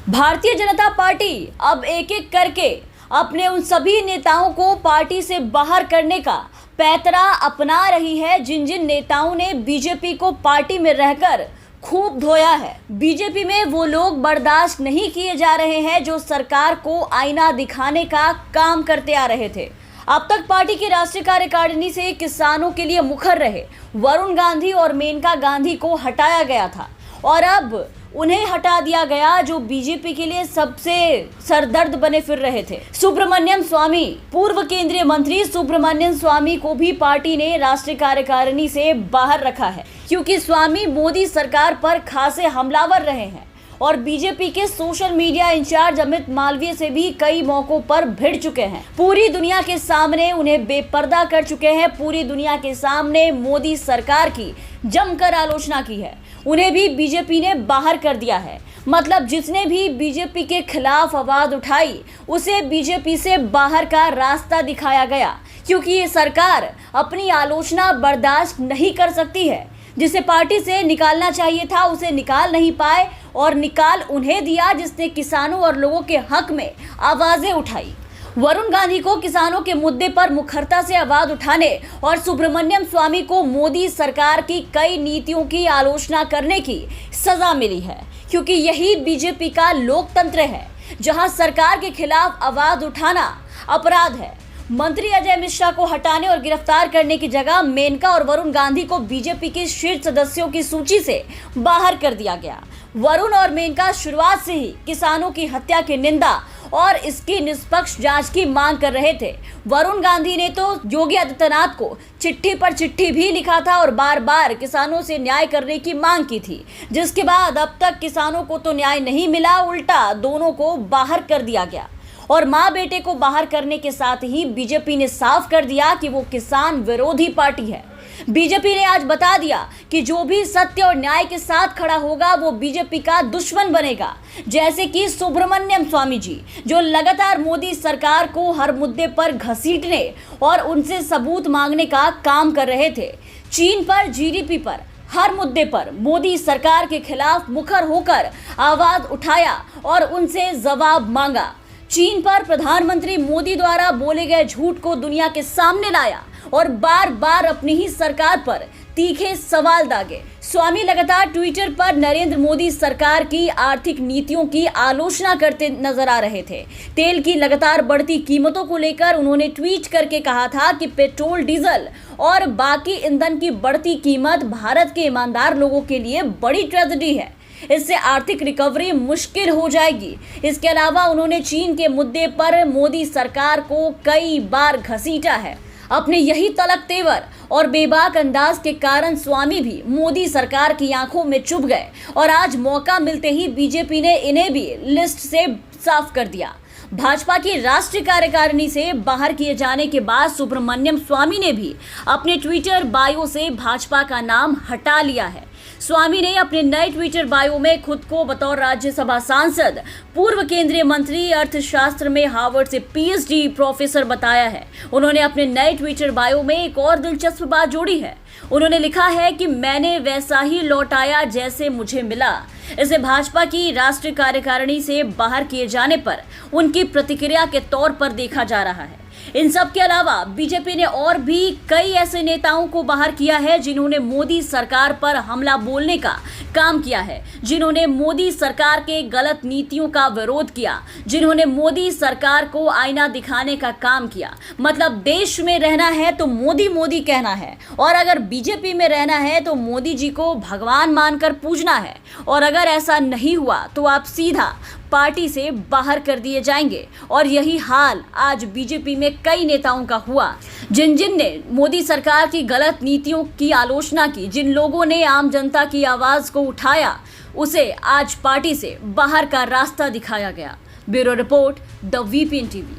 Bharatiya Janata party अब एक एक करके अपने उन सभी नेताओं को पार्टी से बाहर करने का पैंतरा अपना रही है जिन जिन नेताओं ने बीजेपी को पार्टी में रहकर खूब धोया है। बीजेपी में वो लोग बर्दाश्त नहीं किए जा रहे हैं जो सरकार को आईना दिखाने का काम करते आ रहे थे। अब तक पार्टी की राष्ट्रीय कार्यकारिणी से किसानों के लिए मुखर रहे वरुण गांधी और मेनका गांधी को हटाया गया था और अब उन्हें हटा दिया गया जो बीजेपी के लिए सबसे सरदर्द बने फिर रहे थे। सुब्रमण्यम स्वामी, पूर्व केंद्रीय मंत्री सुब्रमण्यम स्वामी को भी पार्टी ने राष्ट्रीय कार्यकारिणी से बाहर रखा है क्योंकि स्वामी मोदी सरकार पर खासे हमलावर रहे हैं और बीजेपी के social media incharge Amit Malviya से भी कई मौकों पर भिड़ चुके हैं। पूरी दुनिया के सामने उन्हें बेपर्दा कर चुके हैं। पूरी दुनिया के सामने मोदी सरकार की जमकर आलोचना की है। उन्हें भी बीजेपी ने बाहर कर दिया है। मतलब जिसने भी बीजेपी के खिलाफ आवाज उठाई उसे बीजेपी से बाहर का रास्ता दिखाया गया क्योंकि ये सरकार अपनी आलोचना बर्दाश्त नहीं कर सकती है। जिसे पार्टी से निकालना चाहिए था उसे निकाल नहीं पाए और निकाल उन्हें दिया जिसने किसानों और लोगों के हक में आवाजें उठाई। वरुण गांधी को किसानों के मुद्दे पर मुखरता से आवाज उठाने और सुब्रमण्यम स्वामी को मोदी सरकार की कई नीतियों की आलोचना करने की सजा मिली है क्योंकि यही बीजेपी का लोकतंत्र है जहां सरकार के खिलाफ आवाज उठाना अपराध है। मंत्री अजय मिश्रा को हटाने और गिरफ्तार करने की जगह मेनका और वरुण गांधी को बीजेपी के शीर्ष सदस्यों की सूची से बाहर कर दिया गया। वरुण और मेनका शुरुआत से ही किसानों की हत्या की निंदा और इसकी निष्पक्ष जांच की मांग कर रहे थे। वरुण गांधी ने तो योगी आदित्यनाथ को चिट्ठी पर चिट्ठी भी लिखा था और बार बार किसानों से न्याय करने की मांग की थी, जिसके बाद अब तक किसानों को तो न्याय नहीं मिला, उल्टा दोनों को बाहर कर दिया गया। और माँ बेटे को बाहर करने के साथ ही बीजेपी ने साफ कर दिया कि वो किसान विरोधी पार्टी है। बीजेपी ने आज बता दिया कि जो भी सत्य और न्याय के साथ खड़ा होगा वो बीजेपी का दुश्मन बनेगा, जैसे कि सुब्रमण्यम स्वामी जी जो लगातार मोदी सरकार को हर मुद्दे पर घसीटने और उनसे सबूत मांगने का काम कर रहे थे। चीन पर, जीडीपी पर, हर मुद्दे पर मोदी सरकार के खिलाफ मुखर होकर आवाज उठाया और उनसे जवाब मांगा। चीन पर प्रधानमंत्री मोदी द्वारा बोले गए झूठ को दुनिया के सामने लाया और बार बार अपनी ही सरकार पर तीखे सवाल दागे। स्वामी लगातार ट्विटर पर नरेंद्र मोदी सरकार की आर्थिक नीतियों की आलोचना करते नजर आ रहे थे। तेल की लगातार बढ़ती कीमतों को लेकर उन्होंने ट्वीट करके कहा था कि पेट्रोल, डीजल और बाकी ईंधन की बढ़ती कीमत भारत के ईमानदार लोगों के लिए बड़ी ट्रेजेडी है। इससे आर्थिक रिकवरी मुश्किल हो जाएगी। इसके अलावा उन्होंने चीन के मुद्दे पर मोदी सरकार को कई बार घसीटा है। अपने यही तलक तेवर और बेबाक अंदाज के कारण स्वामी भी मोदी सरकार की आंखों में चुभ गए और आज मौका मिलते ही बीजेपी ने इन्हें भी लिस्ट से साफ कर दिया। भाजपा की राष्ट्रीय कार्यकारिणी से बाहर किए जाने के बाद सुब्रमण्यम स्वामी ने भी अपने ट्विटर बायो से भाजपा का नाम हटा लिया है। स्वामी ने अपने नए ट्विटर बायो में खुद को बतौर राज्यसभा सांसद, पूर्व केंद्रीय मंत्री, अर्थशास्त्र में हार्वर्ड से पीएचडी प्रोफेसर बताया है। उन्होंने अपने नए ट्विटर बायो में एक और दिलचस्प बात जोड़ी है। उन्होंने लिखा है कि मैंने वैसा ही लौटाया जैसे मुझे मिला। इसे भाजपा की राष्ट्रीय कार्यकारिणी से बाहर किए जाने पर उनकी प्रतिक्रिया के तौर पर देखा जा रहा है। इन सब के अलावा बीजेपी ने और भी कई ऐसे नेताओं को बाहर किया है जिन्होंने मोदी सरकार पर हमला बोलने का काम किया है, जिन्होंने मोदी सरकार के गलत नीतियों का विरोध किया, जिन्होंने मोदी सरकार को आईना दिखाने का काम किया। मतलब देश में रहना है तो मोदी मोदी कहना है और अगर बीजेपी में रहना है तो मोदी जी को भगवान मानकर पूजना है और अगर ऐसा नहीं हुआ तो आप सीधा पार्टी से बाहर कर दिए जाएंगे। और यही हाल आज बीजेपी में कई नेताओं का हुआ जिन ने मोदी सरकार की गलत नीतियों की आलोचना की, जिन लोगों ने आम जनता की आवाज को उठाया, उसे आज पार्टी से बाहर का रास्ता दिखाया गया। Bureau report, the VPN TV.